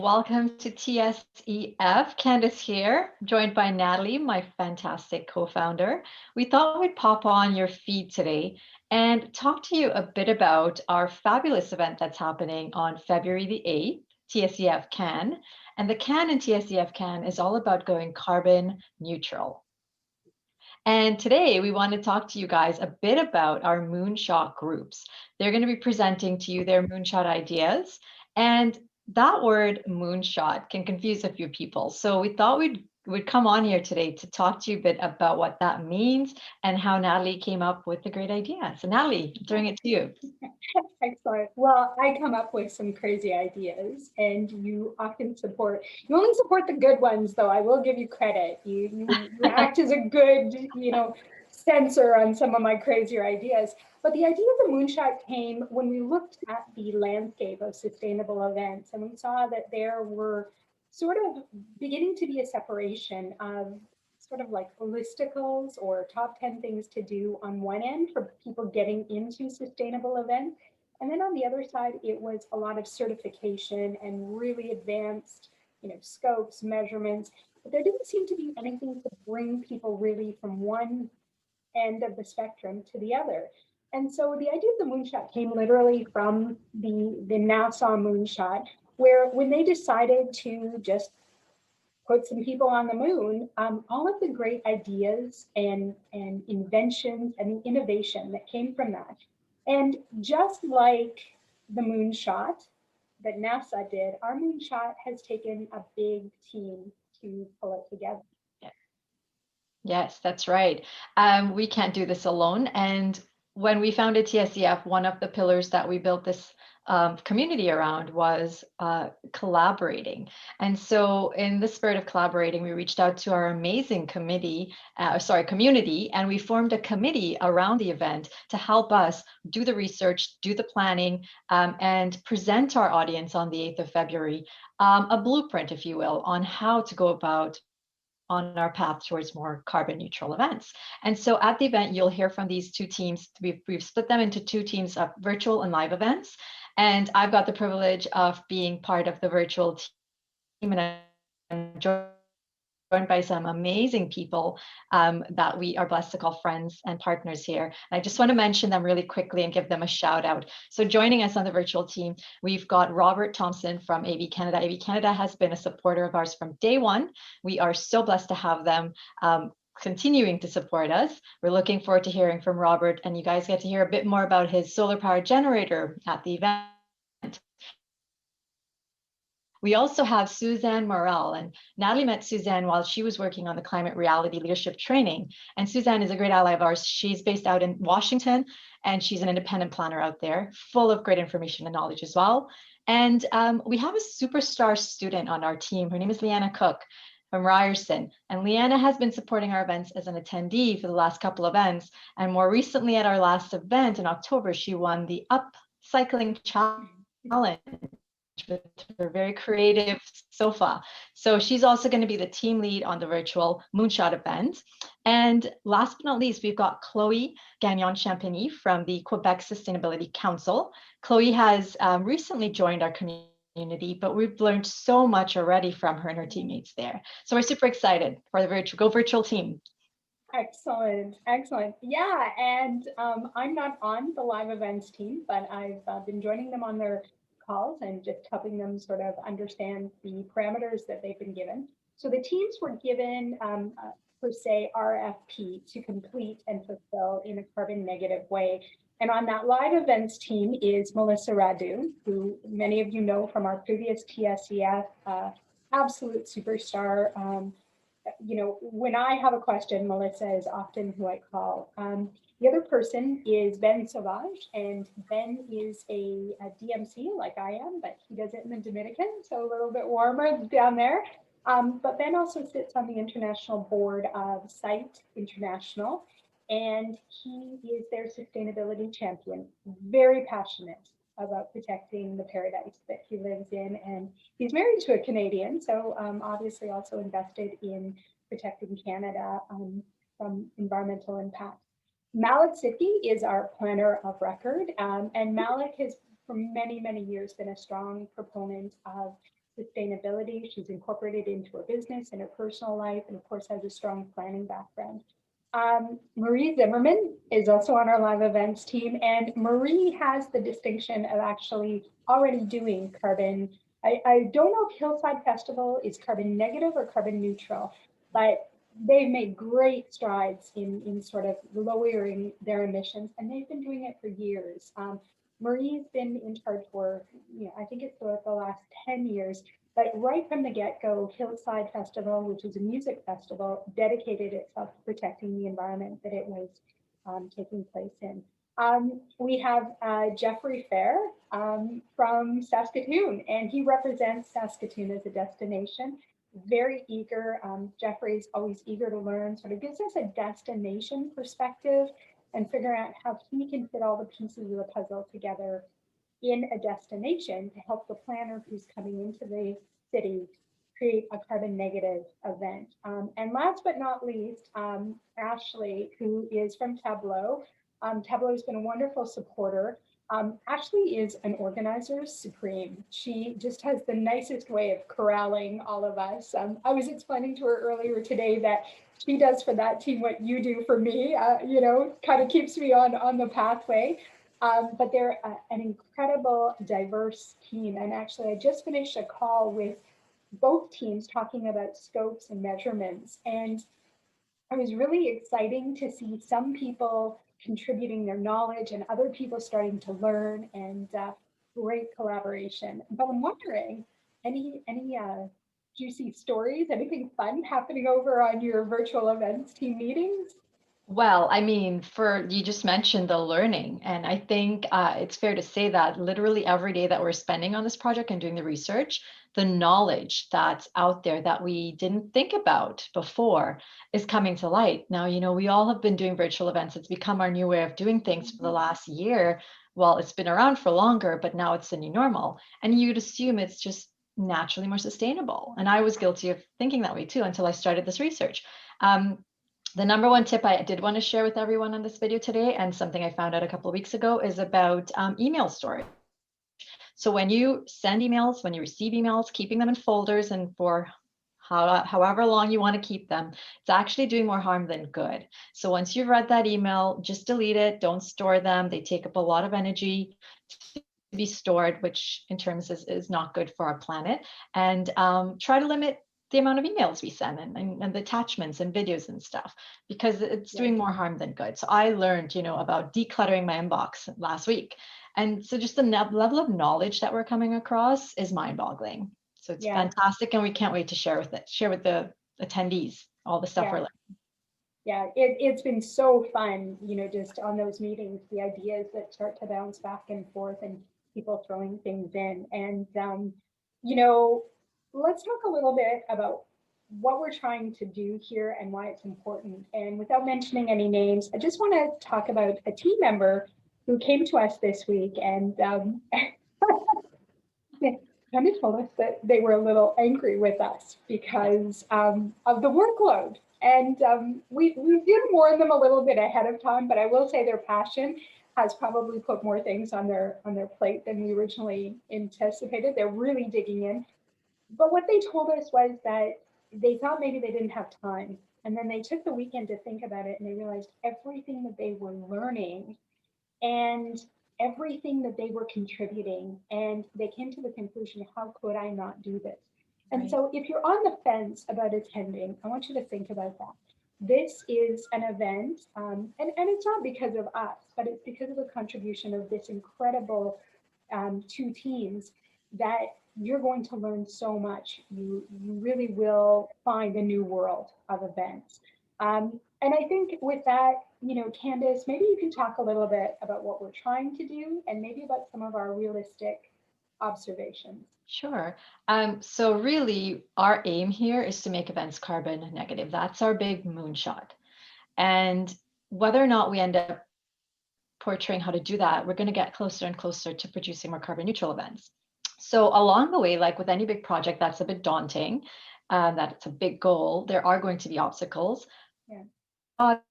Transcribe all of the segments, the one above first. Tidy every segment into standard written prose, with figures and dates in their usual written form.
Welcome to TSEF. Candace here, joined by Natalie, my fantastic co-founder. We thought we'd pop on your feed today and talk to you a bit about our fabulous event that's happening on February the 8th, TSEF Can. And the Can in TSEF Can is all about going carbon neutral. And today we want to talk to you guys a bit about our moonshot groups. They're going to be presenting to you their moonshot ideas. And that word moonshot can confuse a few people. So we thought we'd come on here today to talk to you a bit about what that means and how Natalie came up with the great idea. So Natalie, I'm throwing it to you. Excellent. Well, I come up with some crazy ideas, and you only support the good ones, though. I will give you credit. You act as a good, censor on some of my crazier ideas. But the idea of the moonshot came when we looked at the landscape of sustainable events, and we saw that there were sort of beginning to be a separation of sort of like listicles or top 10 things to do on one end for people getting into sustainable events. And then on the other side, it was a lot of certification and really advanced, scopes, measurements. But there didn't seem to be anything to bring people really from one end of the spectrum to the other. And so the idea of the moonshot came literally from the NASA moonshot, where when they decided to just put some people on the moon, all of the great ideas and inventions and the innovation that came from that. And just like the moonshot that NASA did, our moonshot has taken a big team to pull it together. Yes, that's right. We can't do this alone. And when we founded TSEF, one of the pillars that we built this community around was collaborating. And so, in the spirit of collaborating, we reached out to our amazing community, and we formed a committee around the event to help us do the research, do the planning, and present our audience on the 8th of February a blueprint, if you will, on how to go about on our path towards more carbon neutral events. And so at the event, you'll hear from these two teams. We've split them into two teams of virtual and live events. And I've got the privilege of being part of the virtual team, and I'm joined by some amazing people that we are blessed to call friends and partners here. And I just want to mention them really quickly and give them a shout out. So joining us on the virtual team, we've got Robert Thompson from AV Canada. AV Canada has been a supporter of ours from day one. We are so blessed to have them continuing to support us. We're looking forward to hearing from Robert, and you guys get to hear a bit more about his solar powered generator at the event. We also have Suzanne Morel, and Natalie met Suzanne while she was working on the climate reality leadership training. And Suzanne is a great ally of ours. She's based out in Washington, and she's an independent planner out there, full of great information and knowledge as well. And we have a superstar student on our team. Her name is Leanna Cook from Ryerson. And Leanna has been supporting our events as an attendee for the last couple of events. And more recently at our last event in October, she won the Upcycling Challenge with her very creative sofa. So she's also going to be the team lead on the virtual Moonshot event. And last but not least, we've got Chloe Gagnon Champagny from the Quebec Sustainability Council. Chloe has recently joined our community, but we've learned so much already from her and her teammates there. So we're super excited for the virtual team. Excellent, excellent. Yeah, and I'm not on the live events team, but I've been joining them on their calls and just helping them sort of understand the parameters that they've been given. So the teams were given, per se, RFP to complete and fulfill in a carbon negative way. And on that live events team is Melissa Radu, who many of you know from our previous TSEF, absolute superstar. When I have a question, Melissa is often who I call. The other person is Ben Sauvage, and Ben is a DMC like I am, but he does it in the Dominican, so a little bit warmer down there. But Ben also sits on the international board of Site International, and he is their sustainability champion, very passionate about protecting the paradise that he lives in. And he's married to a Canadian, so obviously also invested in protecting Canada from environmental impacts. Malik Sidki is our planner of record, and Malik has for many, many years been a strong proponent of sustainability. She's incorporated into her business and her personal life, and of course has a strong planning background. Marie Zimmerman is also on our live events team, and Marie has the distinction of actually already doing carbon. I don't know if Hillside Festival is carbon negative or carbon neutral, but they've made great strides in sort of lowering their emissions, and they've been doing it for years. Marie's been in charge for, I think it's the last 10 years, but right from the get-go, Hillside Festival, which is a music festival, dedicated itself to protecting the environment that it was taking place in. We have Jeffrey Fair from Saskatoon, and he represents Saskatoon as a destination. Very eager. Jeffrey's always eager to learn, sort of gives us a destination perspective and figure out how he can fit all the pieces of the puzzle together in a destination to help the planner who's coming into the city create a carbon negative event. And last but not least, Ashley, who is from Tableau. Tableau has been a wonderful supporter. Ashley is an organizer supreme. She just has the nicest way of corralling all of us. I was explaining to her earlier today that she does for that team what you do for me, kind of keeps me on the pathway. But they're an incredible, diverse team. And actually, I just finished a call with both teams talking about scopes and measurements. And it was really exciting to see some people contributing their knowledge and other people starting to learn, and great collaboration. But I'm wondering, any juicy stories, anything fun happening over on your virtual events team meetings? Well, I mean, you just mentioned the learning, and I think it's fair to say that literally every day that we're spending on this project and doing the research, the knowledge that's out there that we didn't think about before is coming to light. Now, we all have been doing virtual events. It's become our new way of doing things for the last year. Well, it's been around for longer, but now it's the new normal. And you'd assume it's just naturally more sustainable. And I was guilty of thinking that way too until I started this research. The number one tip I did want to share with everyone on this video today, and something I found out a couple of weeks ago, is about email storage. So when you send emails, when you receive emails, keeping them in folders and for however long you want to keep them, it's actually doing more harm than good. So once you've read that email, just delete it. Don't store them. They take up a lot of energy to be stored, which in terms is not good for our planet. And try to limit the amount of emails we send and the attachments and videos and stuff, because it's doing more harm than good. So I learned, about decluttering my inbox last week. And so just the level of knowledge that we're coming across is mind-boggling. So it's fantastic, and we can't wait to share with the attendees all the stuff we're learning. Yeah, it's been so fun, just on those meetings, the ideas that start to bounce back and forth and people throwing things in. And, let's talk a little bit about what we're trying to do here and why it's important. And without mentioning any names, I just want to talk about a team member who came to us this week, and they kind of told us that they were a little angry with us because of the workload. And we did warn them a little bit ahead of time, but I will say their passion has probably put more things on their plate than we originally anticipated. They're really digging in. But what they told us was that they thought maybe they didn't have time. And then they took the weekend to think about it, and they realized everything that they were learning and everything that they were contributing. And they came to the conclusion, how could I not do this? And so if you're on the fence about attending, I want you to think about that. This is an event, and it's not because of us, but it's because of the contribution of this incredible two teams that you're going to learn so much. You really will find a new world of events. And I think with that, Candace, maybe you can talk a little bit about what we're trying to do and maybe about some of our realistic observations. Sure. So really, our aim here is to make events carbon negative. That's our big moonshot. And whether or not we end up portraying how to do that, we're going to get closer and closer to producing more carbon neutral events. So along the way, like with any big project that's a bit daunting, that it's a big goal, there are going to be obstacles. But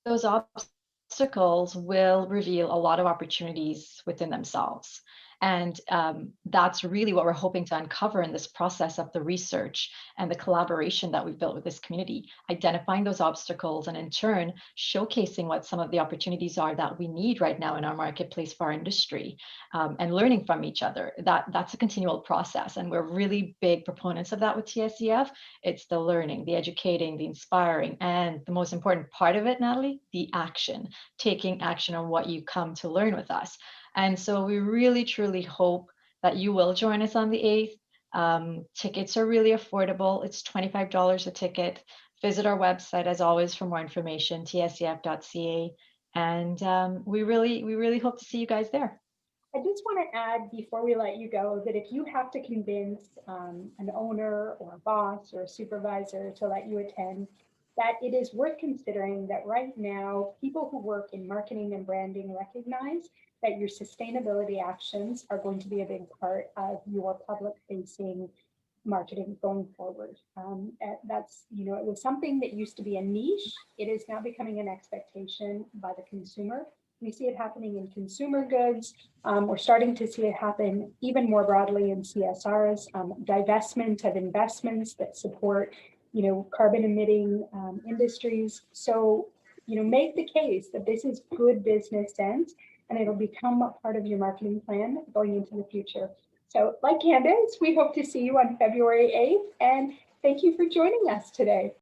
those obstacles will reveal a lot of opportunities within themselves. And that's really what we're hoping to uncover in this process of the research and the collaboration that we've built with this community, identifying those obstacles and in turn showcasing what some of the opportunities are that we need right now in our marketplace for our industry, and learning from each other. That's a continual process, and we're really big proponents of that with TSEF. It's the learning, the educating, the inspiring, and the most important part of it, Natalie, the action, taking action on what you come to learn with us. And so we really, truly hope that you will join us on the 8th. Tickets are really affordable. It's $25 a ticket. Visit our website as always for more information, tsef.ca. And we really hope to see you guys there. I just want to add before we let you go that if you have to convince an owner or a boss or a supervisor to let you attend, that it is worth considering that right now, people who work in marketing and branding recognize that your sustainability actions are going to be a big part of your public facing marketing going forward. That's, it was something that used to be a niche. It is now becoming an expectation by the consumer. We see it happening in consumer goods. We're starting to see it happen even more broadly in CSRs, divestment of investments that support, carbon emitting industries. So, make the case that this is good business sense and it'll become a part of your marketing plan going into the future. So like Candace, we hope to see you on February 8th, and thank you for joining us today.